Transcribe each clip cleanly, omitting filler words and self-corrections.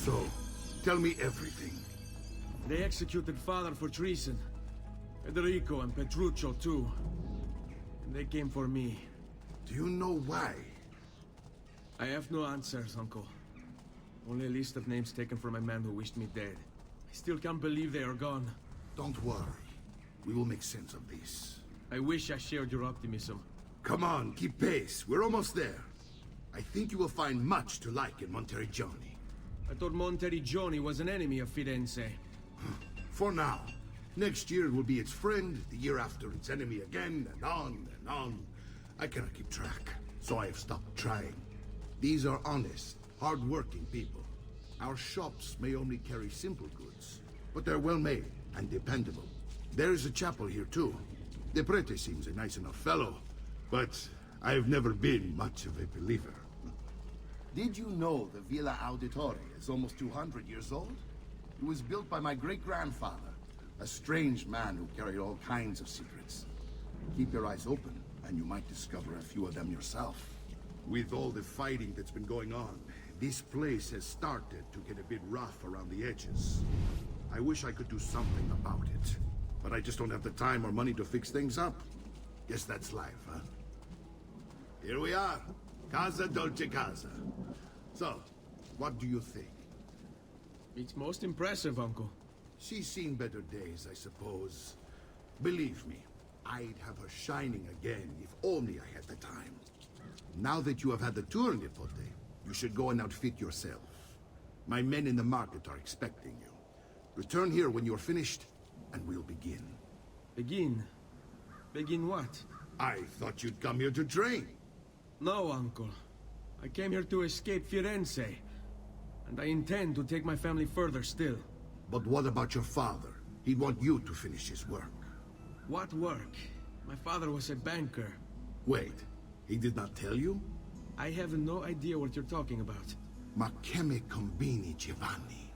So, tell me everything. They executed father for treason. Federico and Petruccio too. And they came for me. Do you know why? I have no answers, Uncle. Only a list of names taken from a man who wished me dead. I still can't believe they are gone. Don't worry. We will make sense of this. I wish I shared your optimism. Come on, keep pace. We're almost there. I think you will find much to like in Monteriggioni. I thought Monteriggioni was an enemy of Firenze. For now. Next year it will be its friend, the year after its enemy again, and on and on. I cannot keep track, so I have stopped trying. These are honest, hard-working people. Our shops may only carry simple goods, but they're well-made and dependable. There is a chapel here too. The prete seems a nice enough fellow, but I have never been much of a believer. Did you know the Villa Auditore is almost 200 years old? It was built by my great-grandfather, a strange man who carried all kinds of secrets. Keep your eyes open, and you might discover a few of them yourself. With all the fighting that's been going on, this place has started to get a bit rough around the edges. I wish I could do something about it, but I just don't have the time or money to fix things up. Guess that's life, huh? Here we are. Casa Dolce Casa. So, what do you think? It's most impressive, Uncle. She's seen better days, I suppose. Believe me, I'd have her shining again if only I had the time. Now that you have had the tour, Nipote, you should go and outfit yourself. My men in the market are expecting you. Return here when you're finished, and we'll begin. Begin? Begin what? I thought you'd come here to train. No, Uncle. I came here to escape Firenze. And I intend to take my family further still. But what about your father? He'd want you to finish his work. What work? My father was a banker. Wait, he did not tell you? I have no idea what you're talking about. Ma che me combini, Giovanni?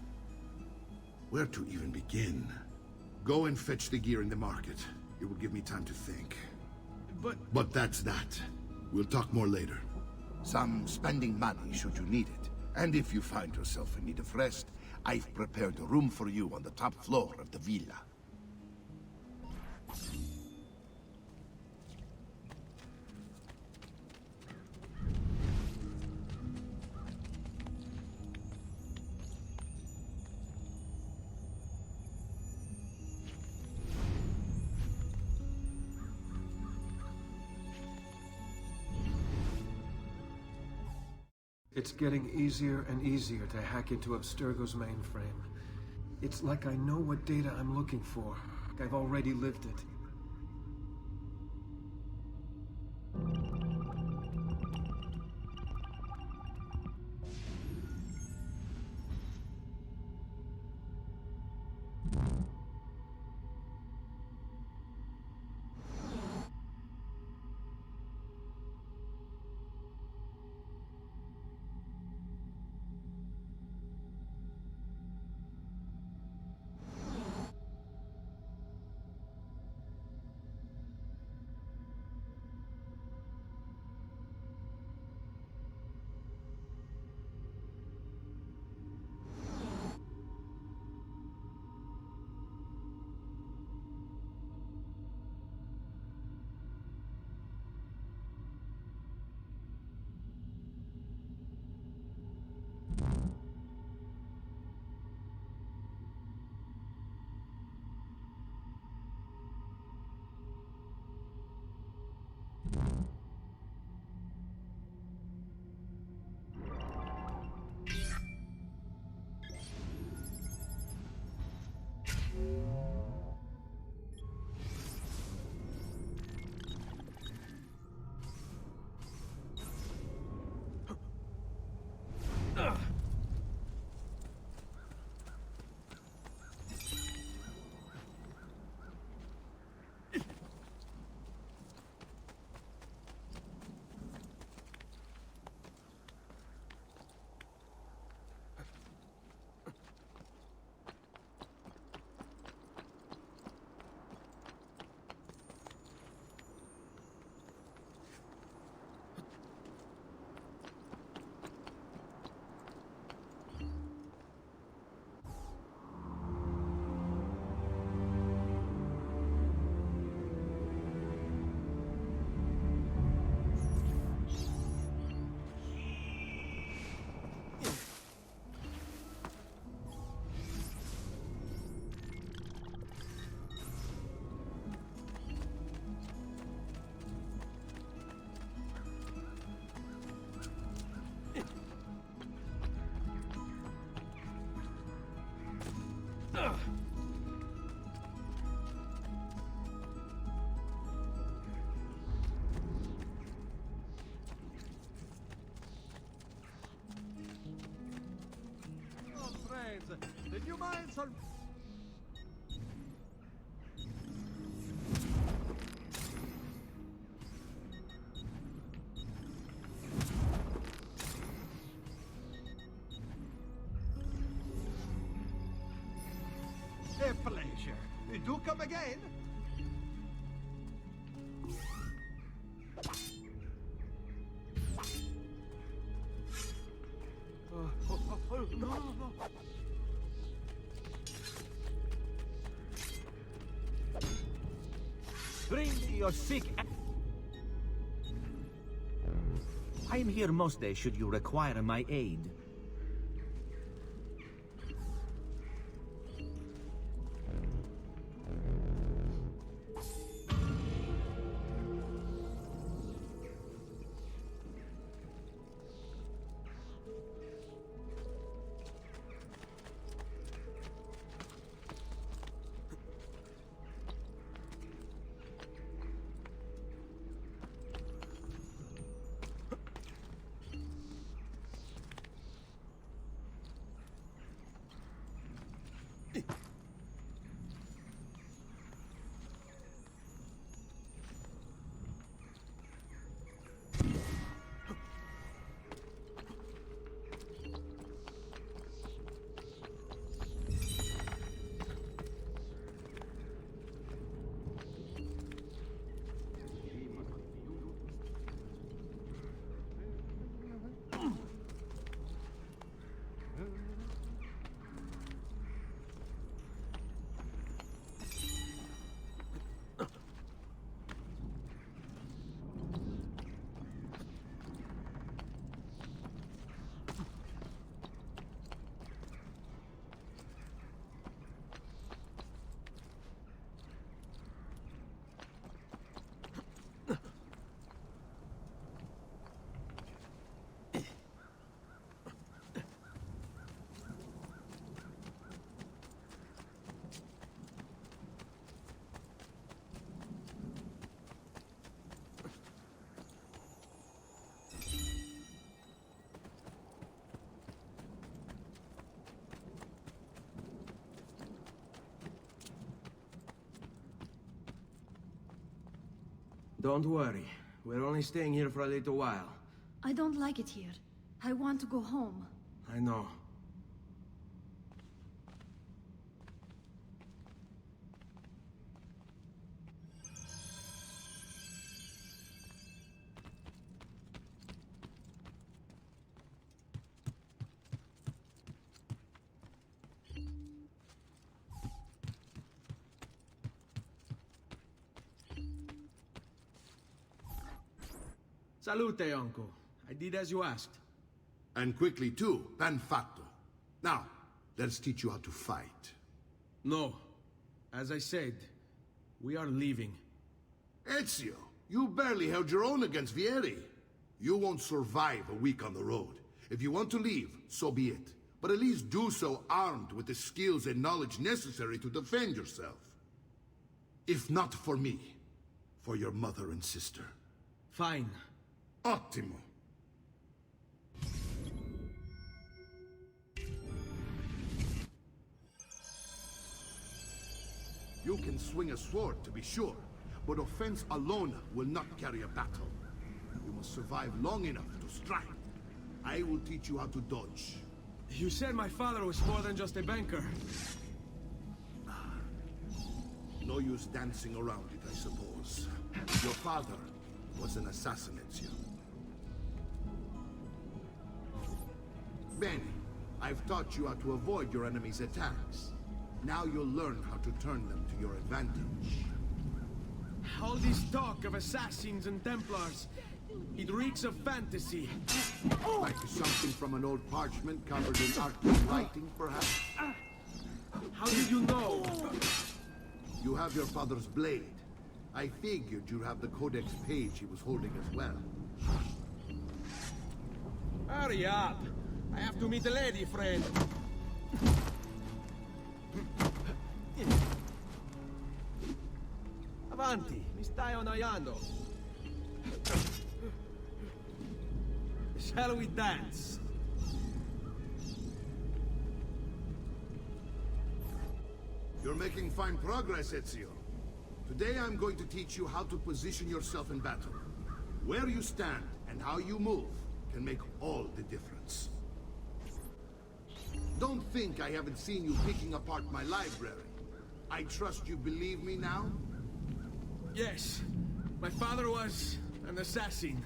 Where to even begin? Go and fetch the gear in the market. It will give me time to think. But that's that. We'll talk more later. Some spending money should you need it. And if you find yourself in need of rest, I've prepared a room for you on the top floor of the villa. It's getting easier and easier to hack into Abstergo's mainframe. It's like I know what data I'm looking for. Like I've already lived it. Oh, friends, did you mind some... A pleasure. Do come again. No. Bring your sick... I am here most days should you require my aid. Don't worry. We're only staying here for a little while. I don't like it here. I want to go home. I know. Salute, uncle. I did as you asked. And quickly too, ben fatto. Now, let's teach you how to fight. No. As I said, we are leaving. Ezio, you barely held your own against Vieri. You won't survive a week on the road. If you want to leave, so be it. But at least do so armed with the skills and knowledge necessary to defend yourself. If not for me, for your mother and sister. Fine. Ottimo. You can swing a sword, to be sure, but offense alone will not carry a battle. You must survive long enough to strike. I will teach you how to dodge. You said my father was more than just a banker. No use dancing around it, I suppose. Your father was an assassin, Ezio. Bene, I've taught you how to avoid your enemy's attacks. Now you'll learn how to turn them to your advantage. All this talk of assassins and Templars, it reeks of fantasy. Like something from an old parchment covered in arcane writing, perhaps? How did you know? You have your father's blade. I figured you'd have the codex page he was holding as well. Hurry up! I have to meet the lady, friend. avanti, mi stai annoiando. Shall we dance? You're making fine progress, Ezio. Today I'm going to teach you how to position yourself in battle. Where you stand and how you move can make all the difference. Don't think I haven't seen you picking apart my library. I trust you believe me now? Yes, my father was an assassin.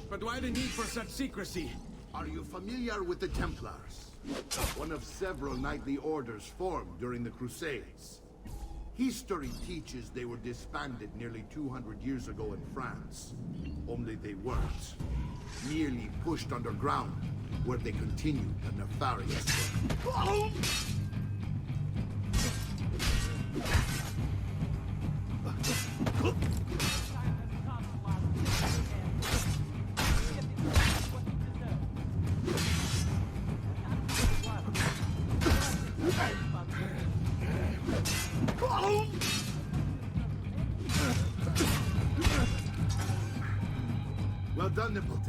But why the need for such secrecy? Are you familiar with the Templars? One of several knightly orders formed during the Crusades. History teaches they were disbanded nearly 200 years ago in France. Only they weren't. Merely pushed underground, where they continued a nefarious work. Well done, Nipote.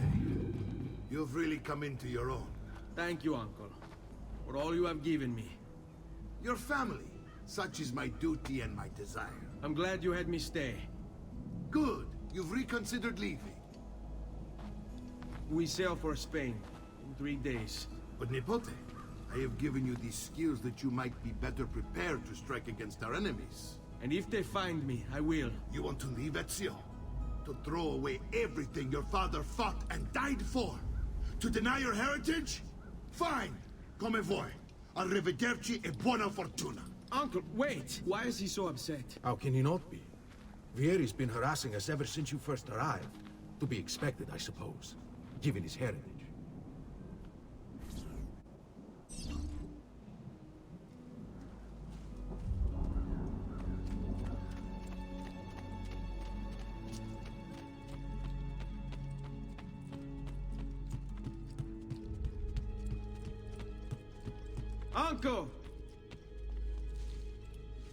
You've really come into your own. Thank you, Uncle, for all you have given me. Your family. Such is my duty and my desire. I'm glad you had me stay. Good. You've reconsidered leaving. We sail for Spain in 3 days. But Nipote, I have given you these skills that you might be better prepared to strike against our enemies. And if they find me, I will. You want to leave, Ezio? To throw away everything your father fought and died for? To deny your heritage? Fine. Come vuoi. Arrivederci e buona fortuna. Uncle, wait! Why is he so upset? How can he not be? Vieri's been harassing us ever since you first arrived. To be expected, I suppose, given his heritage. Uncle!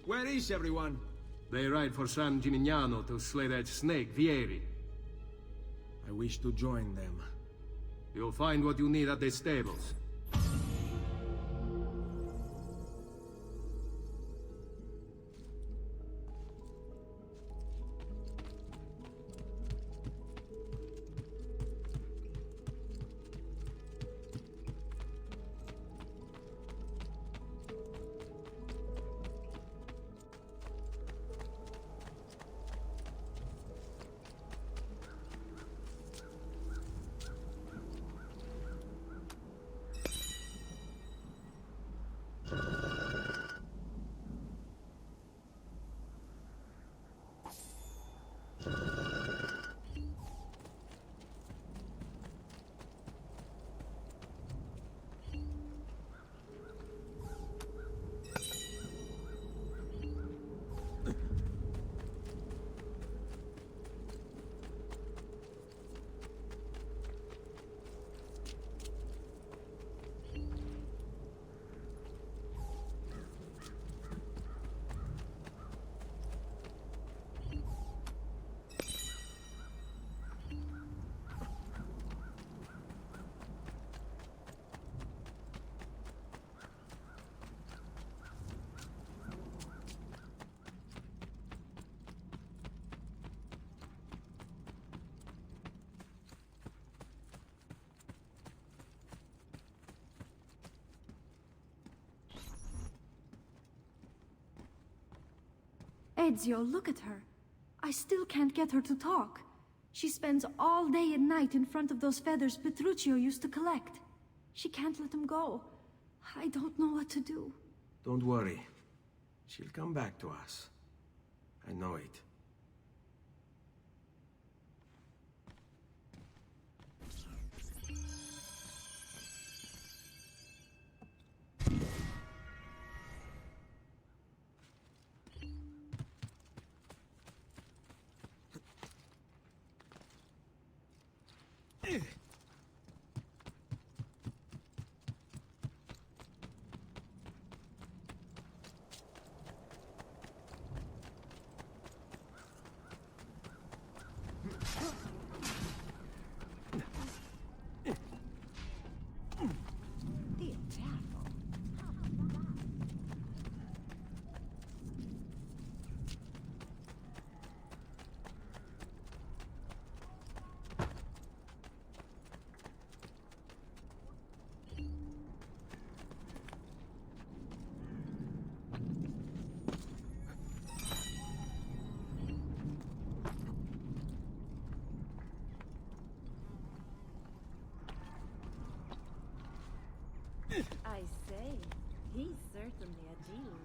Where is everyone? They ride for San Gimignano to slay that snake, Vieri. I wish to join them. You'll find what you need at the stables. Ezio, look at her. I still can't get her to talk. She spends all day and night in front of those feathers Petruchio used to collect. She can't let them go. I don't know what to do. Don't worry. She'll come back to us. I know it. I say, he's certainly agile.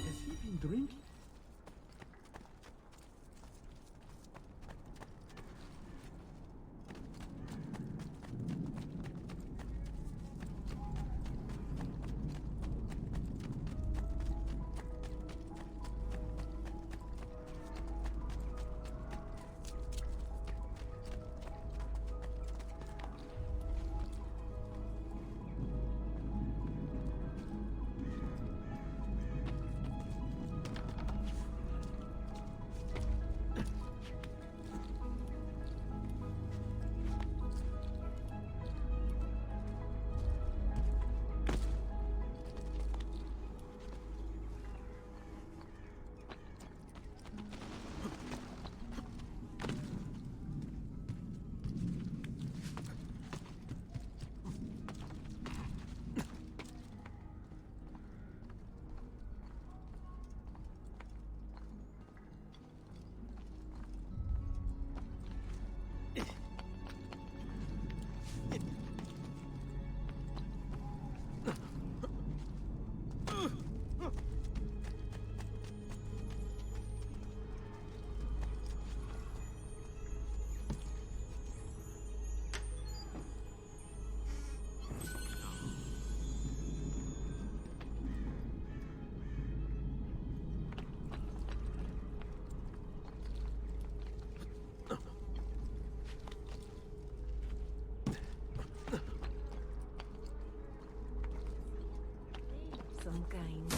Has he been drinking? Some kind.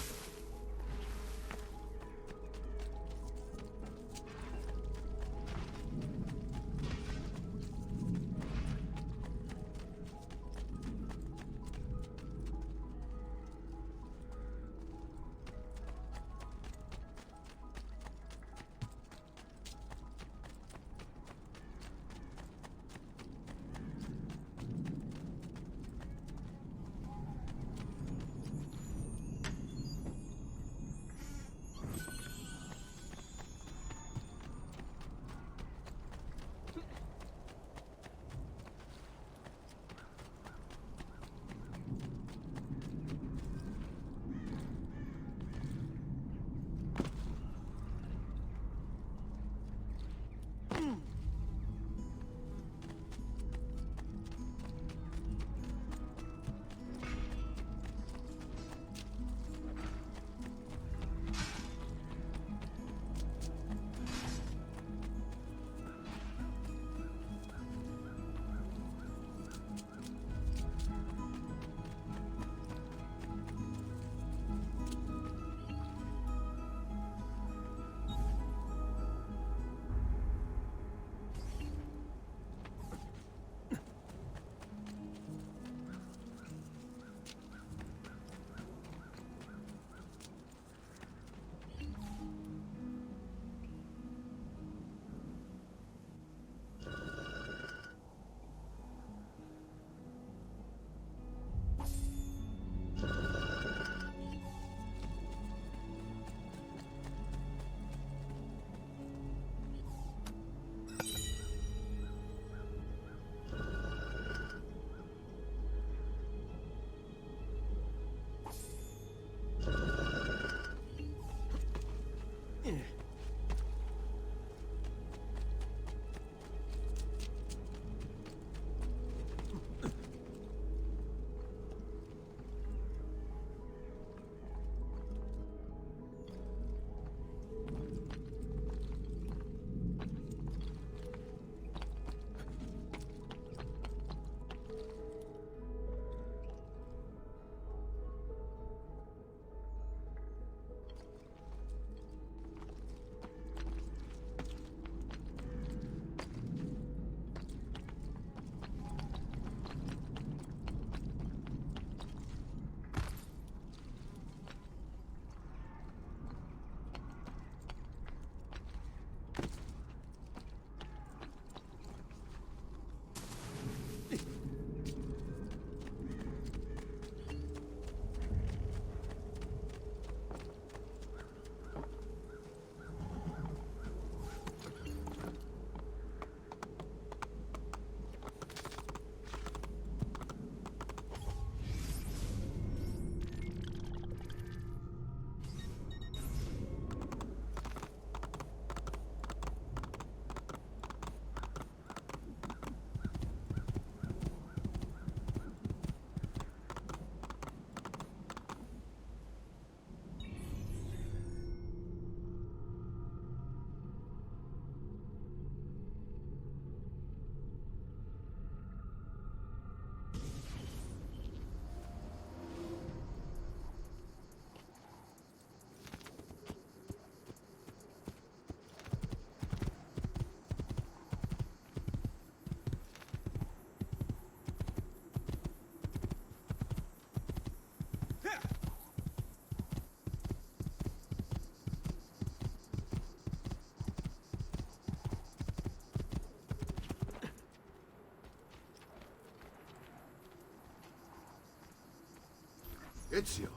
Ezio,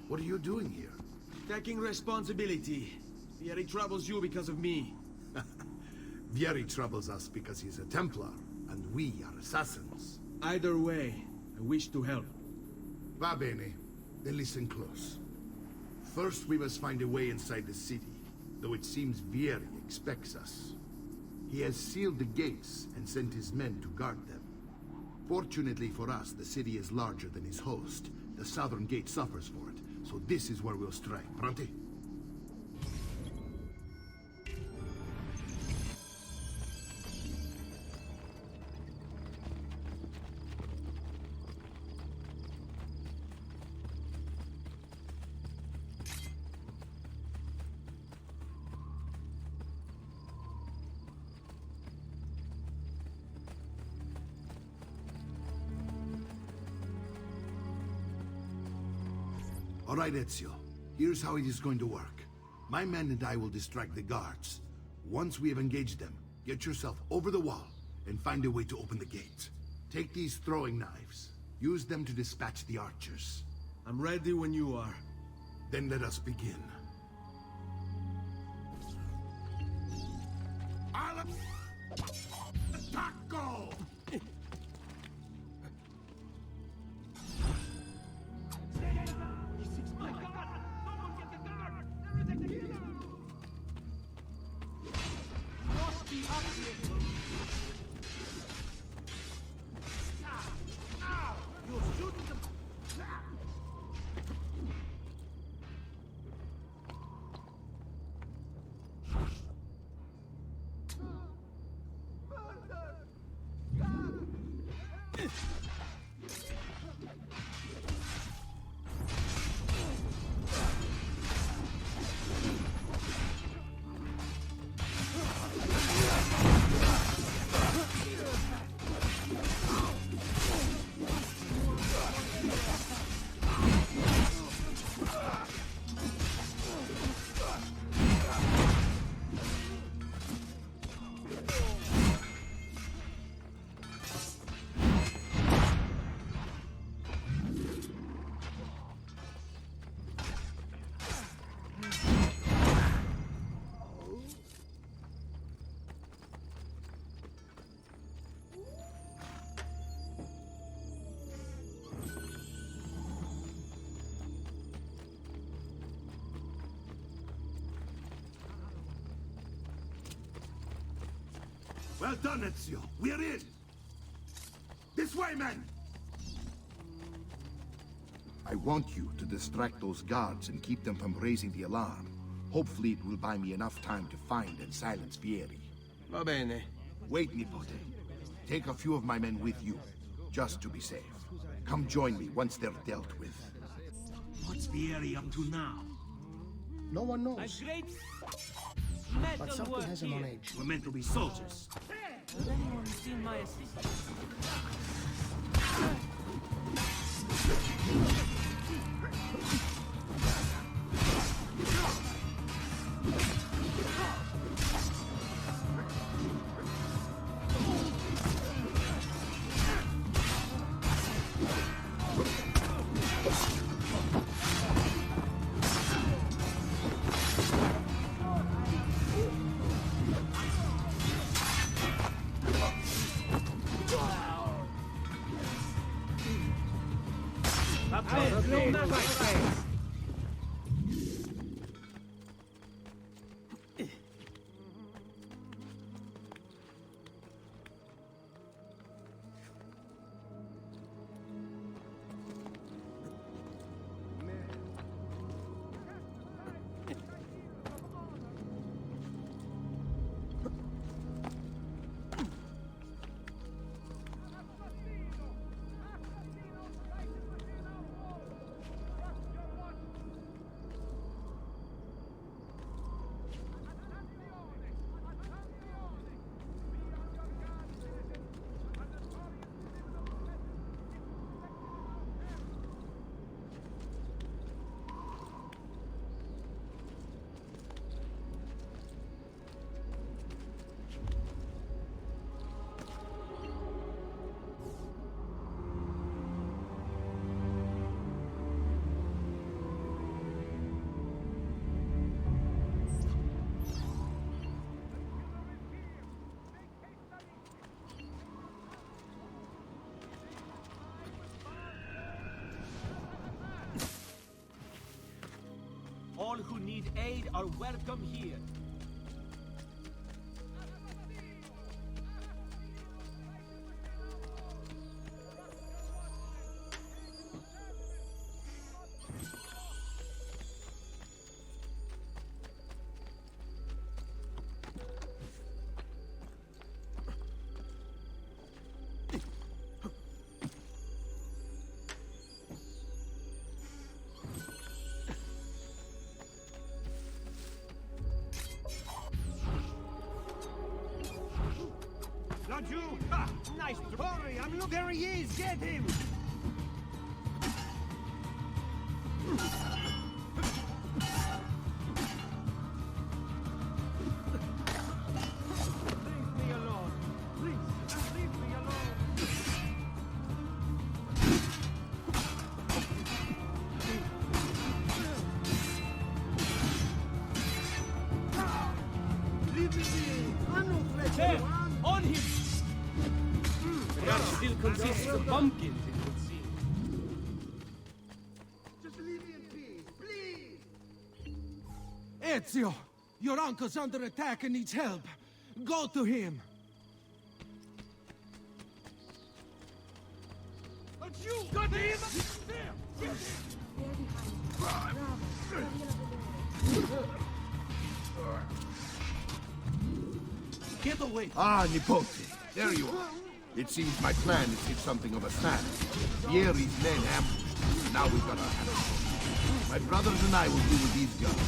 what are you doing here? Taking responsibility. Vieri troubles you because of me. Vieri troubles us because he's a Templar, and we are assassins. Either way, I wish to help. Va bene. Then listen close. First, we must find a way inside the city, though it seems Vieri expects us. He has sealed the gates and sent his men to guard them. Fortunately for us, the city is larger than his host. The southern gate suffers for it, so this is where we'll strike. Pronti? All right, Ezio. Here's how it is going to work. My men and I will distract the guards. Once we have engaged them, get yourself over the wall and find a way to open the gate. Take these throwing knives. Use them to dispatch the archers. I'm ready when you are. Then let us begin. Attacco! Well done, Ezio. We're in. This way, men! I want you to distract those guards and keep them from raising the alarm. Hopefully it will buy me enough time to find and silence Vieri. Va bene. Wait, Nipote. Take a few of my men with you, just to be safe. Come join me once they're dealt with. What's Vieri up to now? No one knows, Great but something has him on edge. We're meant to be soldiers. Has anyone seen my assistant? who need aid are welcome here. Not you! Ha! Nice! Hurry! I'm looking! There he is! Get him! Leave me alone! Please! Just leave me alone! Leave me be! I'm not threatening There! you! On him! The guard still consists of pumpkins, it would seem. Just leave me in peace, please! Ezio! Your uncle's under attack and needs help. Go to him. But you got him! There! Get him! Get away. Ah, Nipote. There you are. It seems my plan has hit something of a snag. Vieri's men ambushed. Now we've got our hands full. My brothers and I will deal with these guys.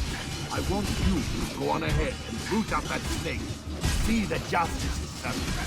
I want you to go on ahead and root out that snake. See that justice is served.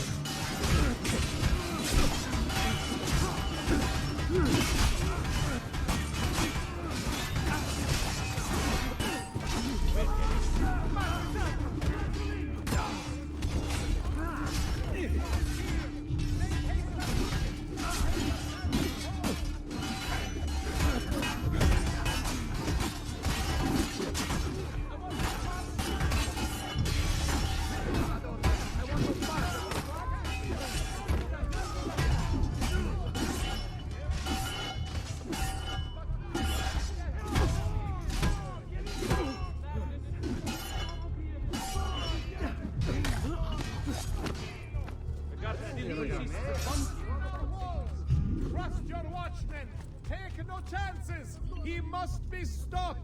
Trust your watchmen. Take no chances. He must be stopped.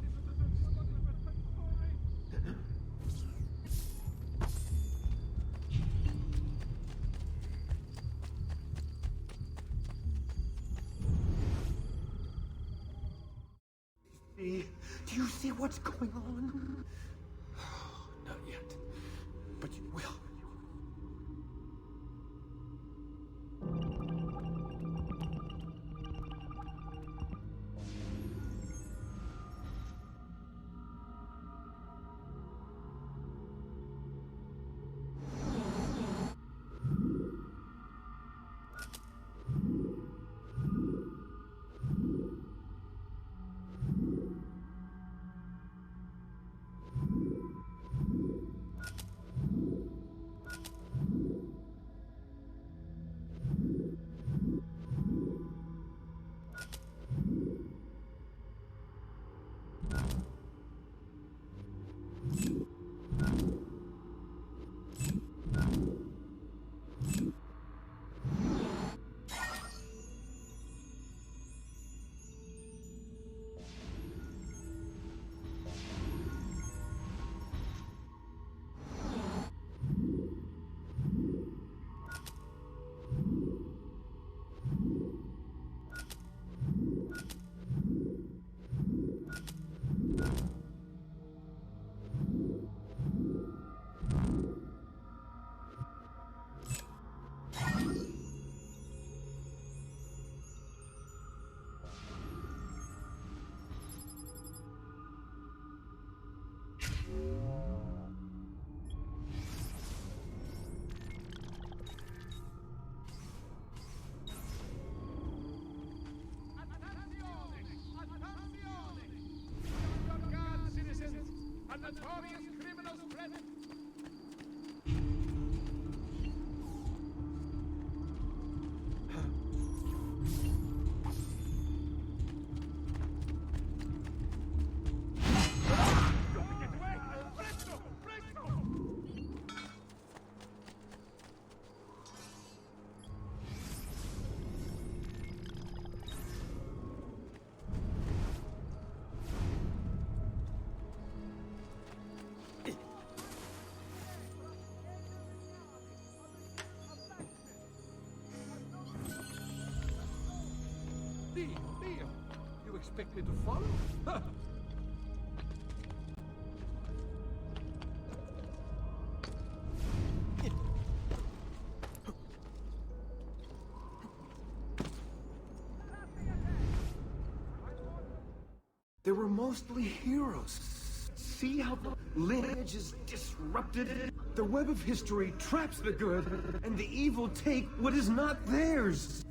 Do you see what's going on? Not yet. But you will. Notorious criminals present. Dio, Dio! You expect me to follow? They were mostly heroes. See how the lineage is disrupted? The web of history traps the good, and the evil take what is not theirs.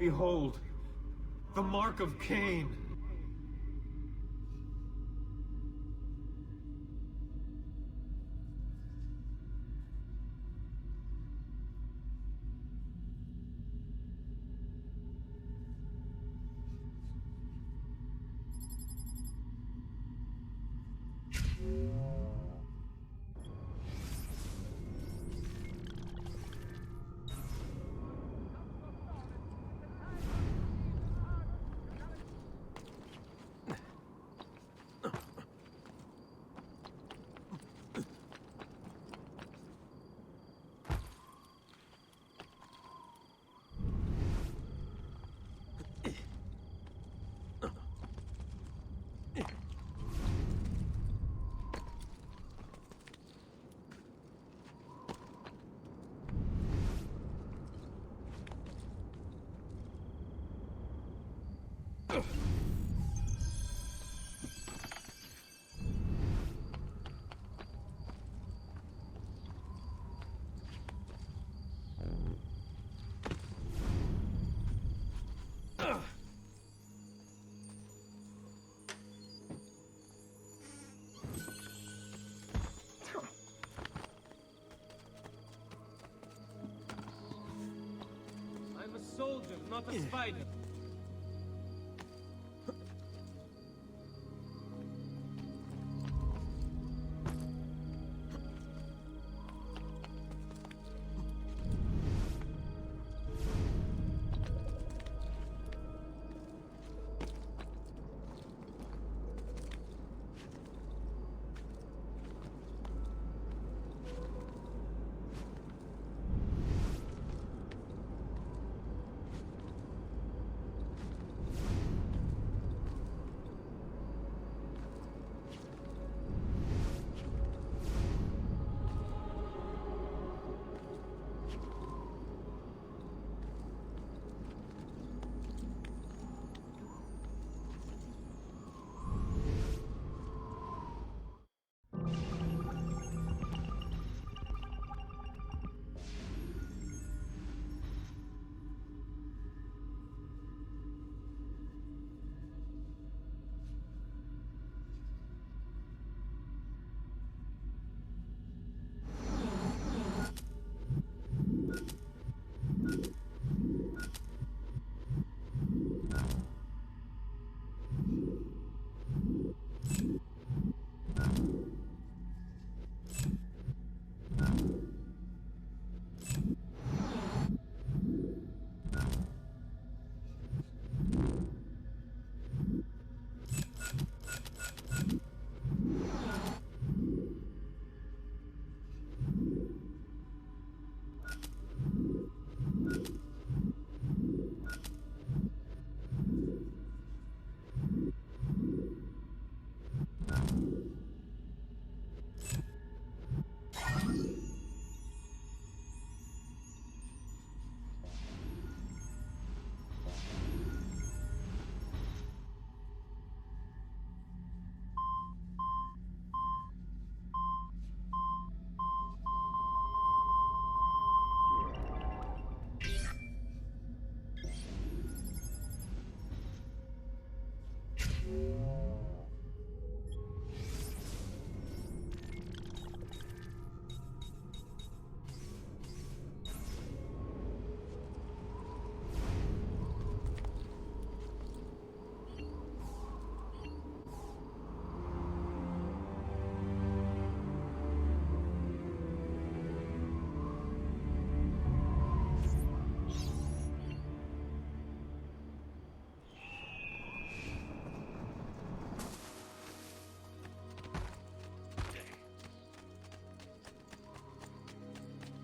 Behold, the mark of Cain. soldier, not a spider.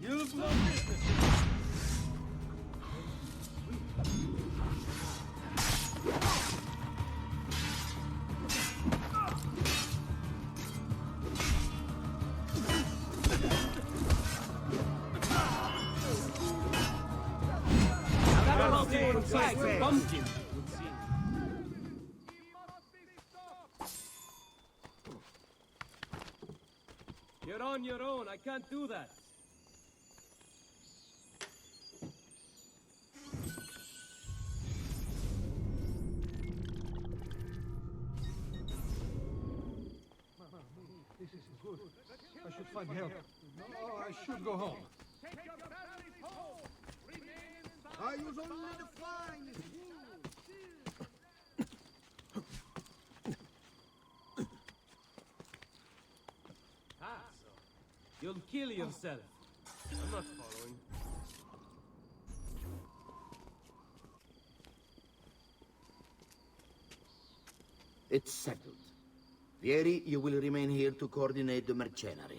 You've no business. Pumpkin. You're on your own. I can't do that. This isn't good. I should find help. No, I should go home. Take your families home. Remain in the I was only the finest. Ah, so. You'll kill yourself. I'm not following. It's settled. Vieri, you will remain here to coordinate the mercenary.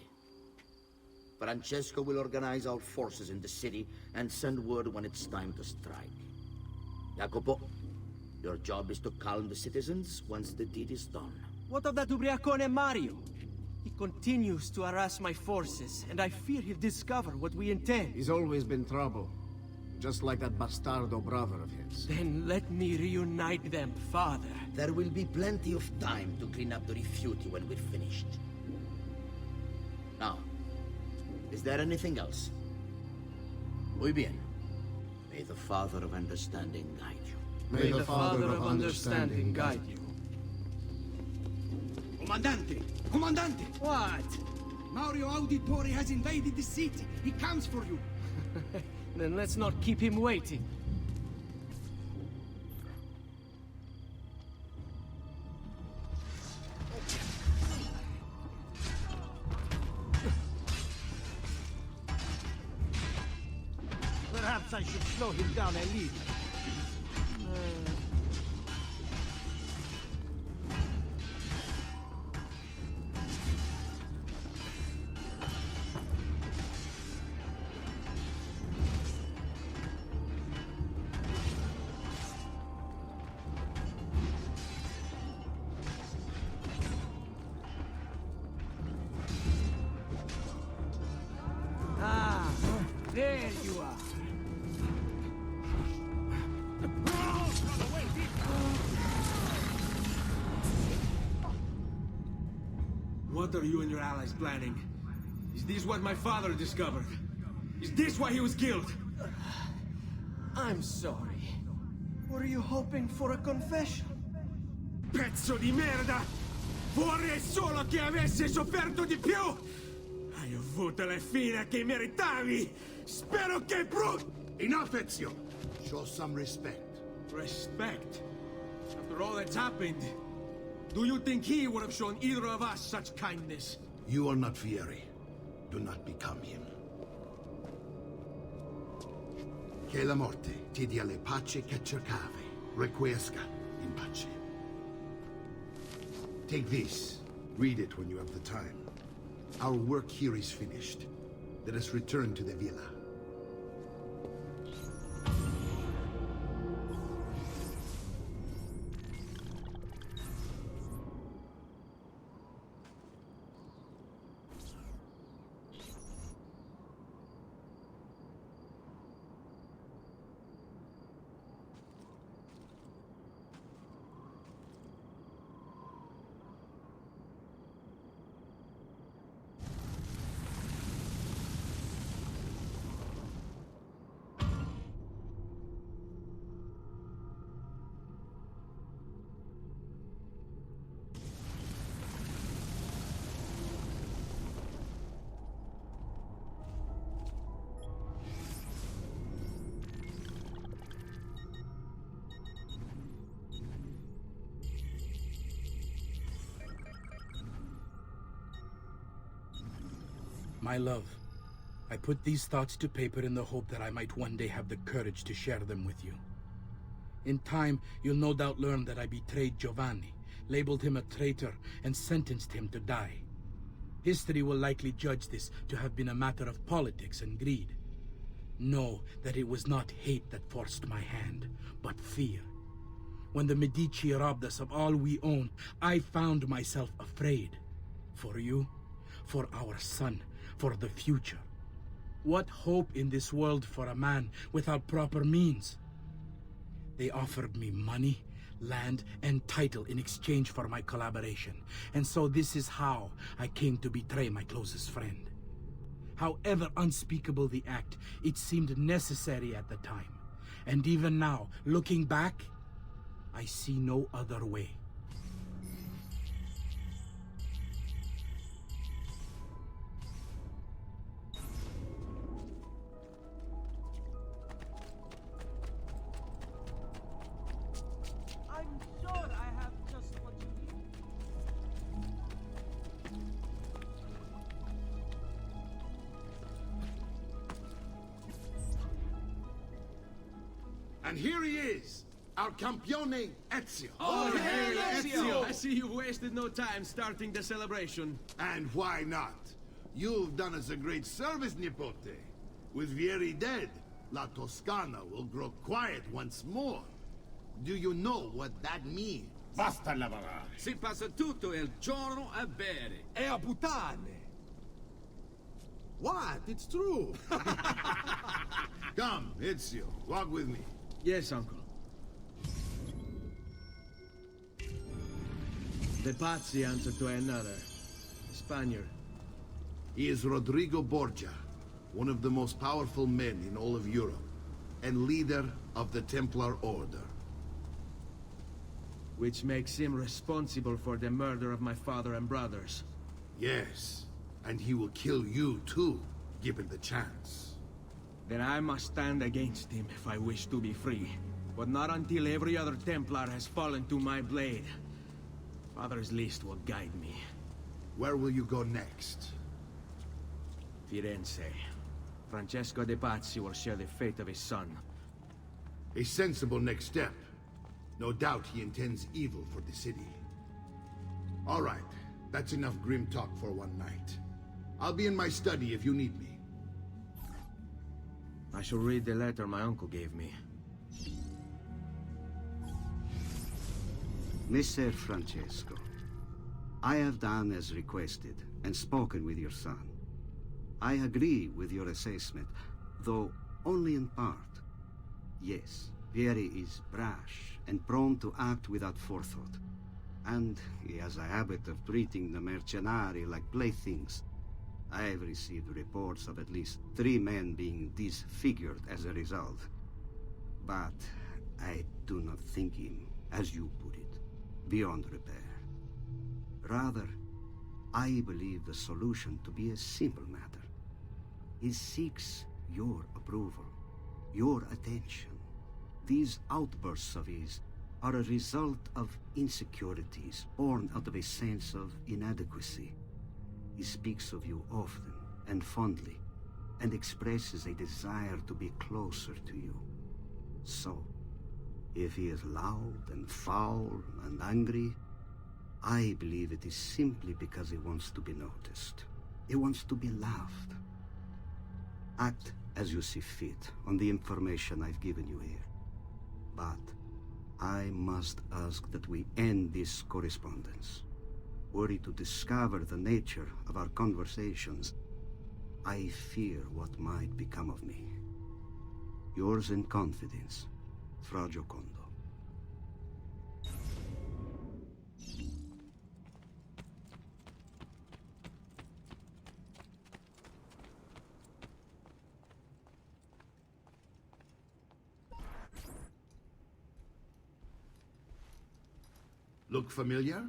Francesco will organize our forces in the city and send word when it's time to strike. Jacopo, your job is to calm the citizens once the deed is done. What of that ubriacone Mario? He continues to harass my forces, and I fear he'll discover what we intend. He's always been trouble. Just like that bastardo brother of his. Then let me reunite them, father. There will be plenty of time to clean up the rifiuti when we're finished. Now, is there anything else? Muy bien. May the Father of Understanding guide you. May the Father of Understanding guide you. Comandante! Comandante! What? Mario Auditore has invaded the city. He comes for you. Then let's not keep him waiting. Perhaps I should slow him down a little. There you are. What are you and your allies planning? Is this what my father discovered? Is this why he was killed? I'm sorry. Were you hoping for a confession? Pezzo di merda! Vorrei solo che avessi sofferto di più! Hai avuto la fine che meritavi! Spero che Enough, Ezio! Show some respect. Respect? After all that's happened, do you think he would have shown either of us such kindness? You are not Fieri. Do not become him. Che la morte ti dia le pace che cercavi. Requiesca in pace. Take this. Read it when you have the time. Our work here is finished. Let us return to the villa. My love, I put these thoughts to paper in the hope that I might one day have the courage to share them with you. In time, you'll no doubt learn that I betrayed Giovanni, labeled him a traitor, and sentenced him to die. History will likely judge this to have been a matter of politics and greed. Know that it was not hate that forced my hand, but fear. When the Medici robbed us of all we owned, I found myself afraid. For you, for our son, for the future. What hope in this world for a man without proper means? They offered me money, land, and title in exchange for my collaboration. And so this is how I came to betray my closest friend. However unspeakable the act, it seemed necessary at the time. And even now, looking back, I see no other way. And here he is, our campione Ezio. Oh, hey, Ezio! I see you've wasted no time starting the celebration. And why not? You've done us a great service, Nipote. With Vieri dead, La Toscana will grow quiet once more. Do you know what that means? Basta lavorare. Si passa tutto il giorno a bere. E a puttane. What? It's true. Come, Ezio, walk with me. Yes, uncle. The Pazzi answer to another. A Spaniard. He is Rodrigo Borgia, one of the most powerful men in all of Europe, and leader of the Templar Order. Which makes him responsible for the murder of my father and brothers. Yes, and he will kill you too, given the chance. Then I must stand against him if I wish to be free. But not until every other Templar has fallen to my blade. Father's list will guide me. Where will you go next? Firenze. Francesco de' Pazzi will share the fate of his son. A sensible next step. No doubt he intends evil for the city. All right, that's enough grim talk for one night. I'll be in my study if you need me. I shall read the letter my uncle gave me. Messer Francesco, I have done as requested and spoken with your son. I agree with your assessment, though only in part. Yes, Vieri is brash and prone to act without forethought. And he has a habit of treating the mercenari like playthings. I have received reports of at least 3 men being disfigured as a result. But I do not think him, as you put it, beyond repair. Rather, I believe the solution to be a simple matter. He seeks your approval, your attention. These outbursts of his are a result of insecurities born out of a sense of inadequacy. He speaks of you often and fondly, and expresses a desire to be closer to you. So, if he is loud and foul and angry, I believe it is simply because he wants to be noticed. He wants to be loved. Act as you see fit on the information I've given you here. But I must ask that we end this correspondence. Were he to discover the nature of our conversations, I fear what might become of me. Yours in confidence, Fra Giocondo. Look familiar?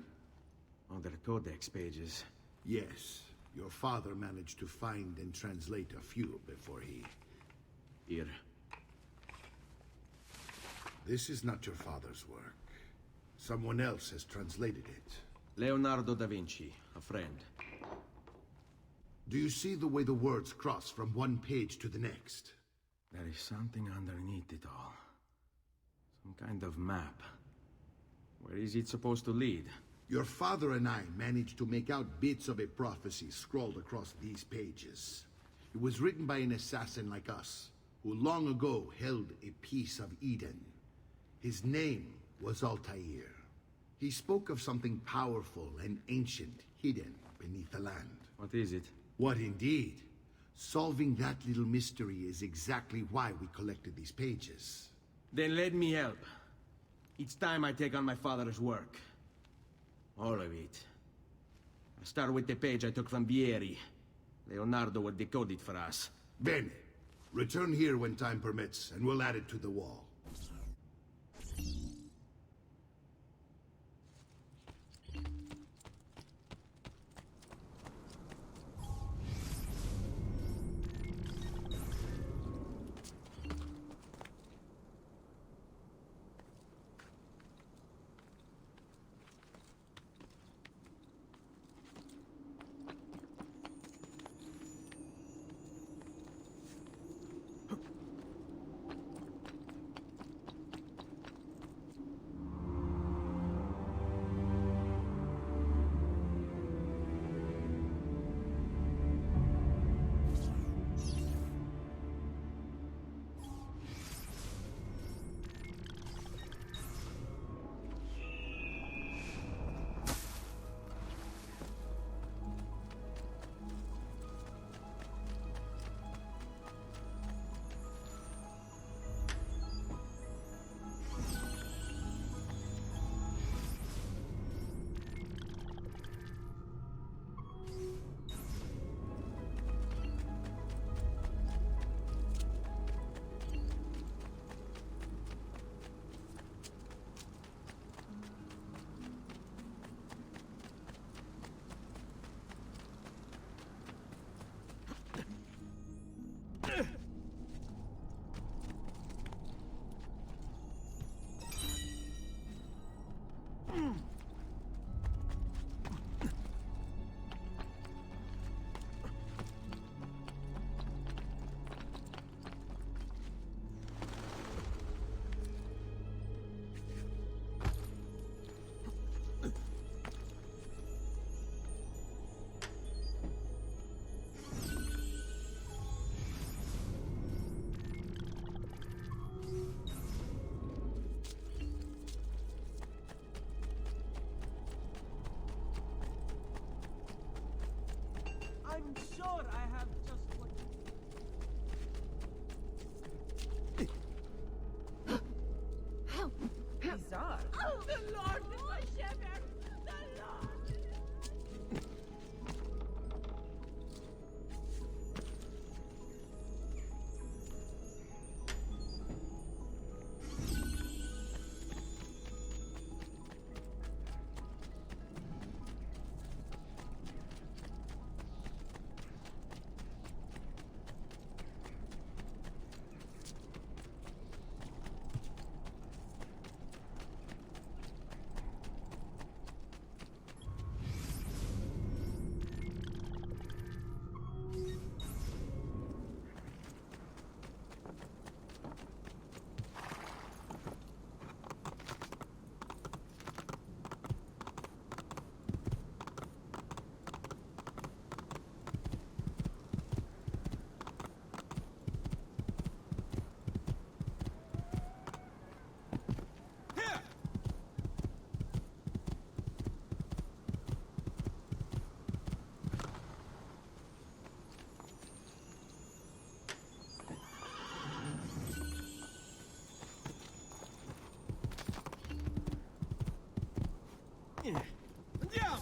On the codex pages. Yes. Your father managed to find and translate a few before he... Here. This is not your father's work. Someone else has translated it. Leonardo da Vinci, a friend. Do you see the way the words cross from one page to the next? There is something underneath it all. Some kind of map. Where is it supposed to lead? Your father and I managed to make out bits of a prophecy scrawled across these pages. It was written by an assassin like us, who long ago held a piece of Eden. His name was Altair. He spoke of something powerful and ancient hidden beneath the land. What is it? What indeed? Solving that little mystery is exactly why we collected these pages. Then let me help. It's time I take on my father's work. All of it. I'll start with the page I took from Vieri. Leonardo will decode it for us. Bene. Return here when time permits, and we'll add it to the wall. I'm sure I have just what... Help! Bizarre. Oh. The Lord is my shepherd! The Lord! Andiamo!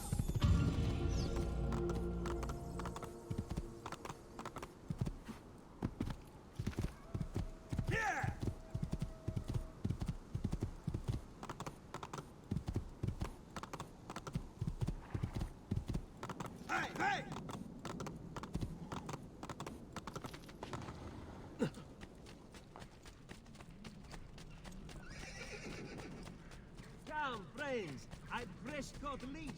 Yeah! Hey, hey! Come, friends. I fresh caught leeches.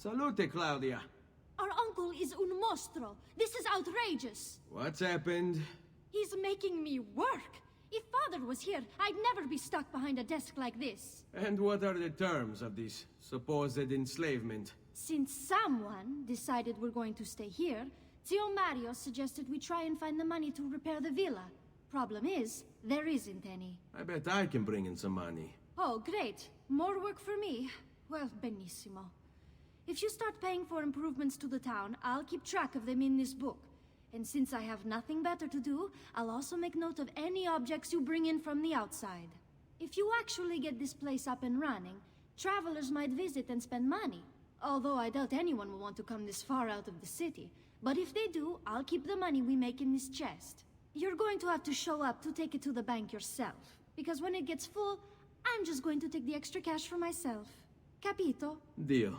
Salute, Claudia. Our uncle is un mostro. This is outrageous. What's happened? He's making me work. If Father was here, I'd never be stuck behind a desk like this. And what are the terms of this supposed enslavement? Since someone decided we're going to stay here, Zio Mario suggested we try and find the money to repair the villa. Problem is, there isn't any. I bet I can bring in some money. Oh, great. More work for me. Well, benissimo. If you start paying for improvements to the town, I'll keep track of them in this book. And since I have nothing better to do, I'll also make note of any objects you bring in from the outside. If you actually get this place up and running, travelers might visit and spend money. Although I doubt anyone will want to come this far out of the city. But if they do, I'll keep the money we make in this chest. You're going to have to show up to take it to the bank yourself. Because when it gets full, I'm just going to take the extra cash for myself. Capito? Deal.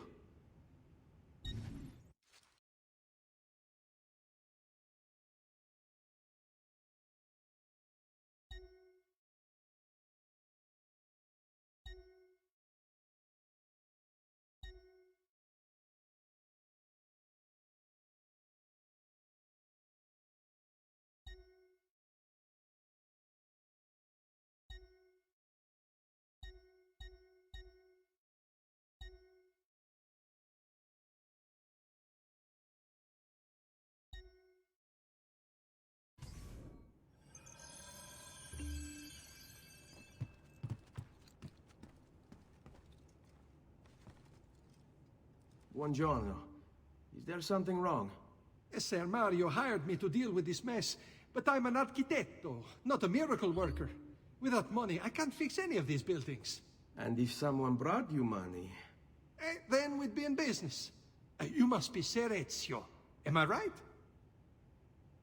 Buongiorno. Is there something wrong? Ser Mario hired me to deal with this mess, but I'm an architetto, not a miracle worker. Without money, I can't fix any of these buildings. And if someone brought you money? Then we'd be in business. You must be Ser Ezio. Am I right?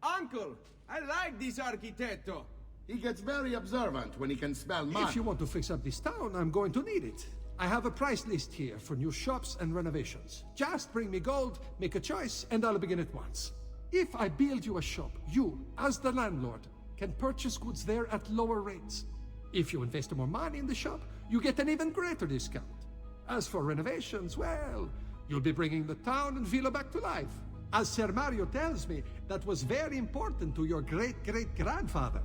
Uncle, I like this architetto. He gets very observant when he can smell mud. If you want to fix up this town, I'm going to need it. I have a price list here for new shops and renovations. Just bring me gold, make a choice, and I'll begin at once. If I build you a shop, you, as the landlord, can purchase goods there at lower rates. If you invest more money in the shop, you get an even greater discount. As for renovations, well, you'll be bringing the town and villa back to life. As Ser Mario tells me, that was very important to your great-great-grandfather.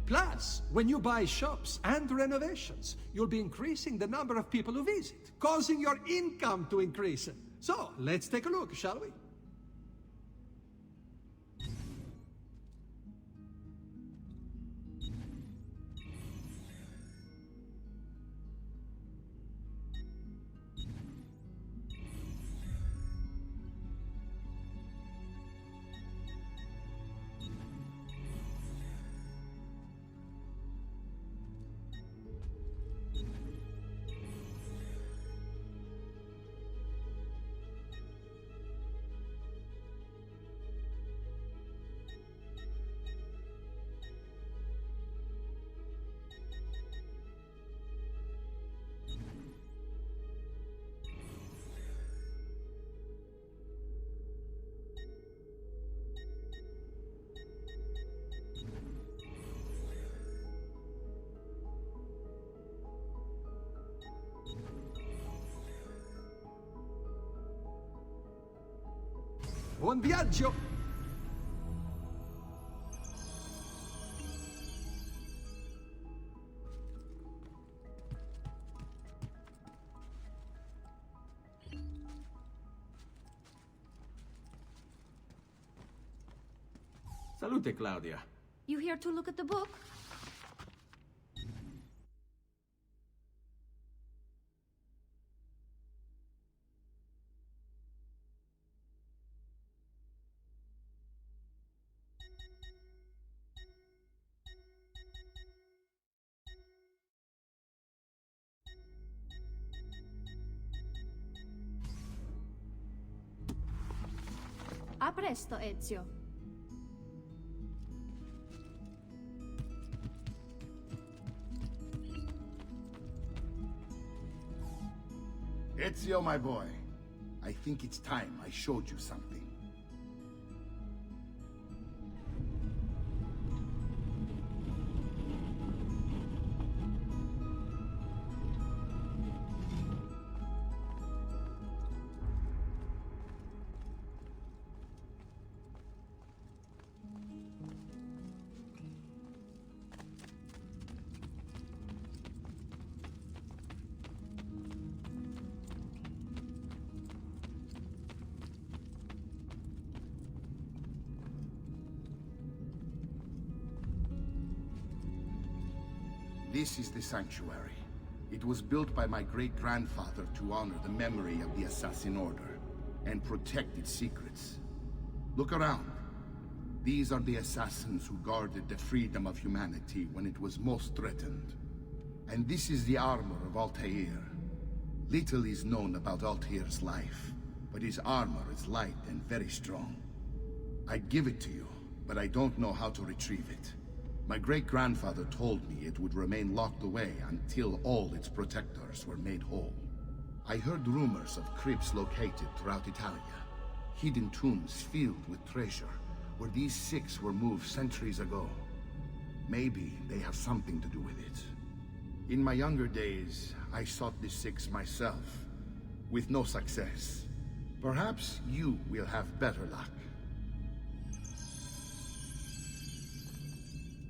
Plus, when you buy shops and renovations, you'll be increasing the number of people who visit, causing your income to increase. So, let's take a look, shall we? Buon viaggio! Salute, Claudia. You here to look at the book? A presto, Ezio. Ezio, my boy, I think it's time I showed you something. This is the sanctuary. It was built by my great-grandfather to honor the memory of the Assassin Order and protect its secrets. Look around. These are the assassins who guarded the freedom of humanity when it was most threatened. And this is the armor of Altair. Little is known about Altair's life, but his armor is light and very strong. I'd give it to you, but I don't know how to retrieve it. My great-grandfather told me it would remain locked away until all its protectors were made whole. I heard rumors of crypts located throughout Italia, hidden tombs filled with treasure, where these six were moved centuries ago. Maybe they have something to do with it. In my younger days, I sought the six myself, with no success. Perhaps you will have better luck.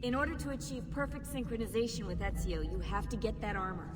In order to achieve perfect synchronization with Ezio, you have to get that armor.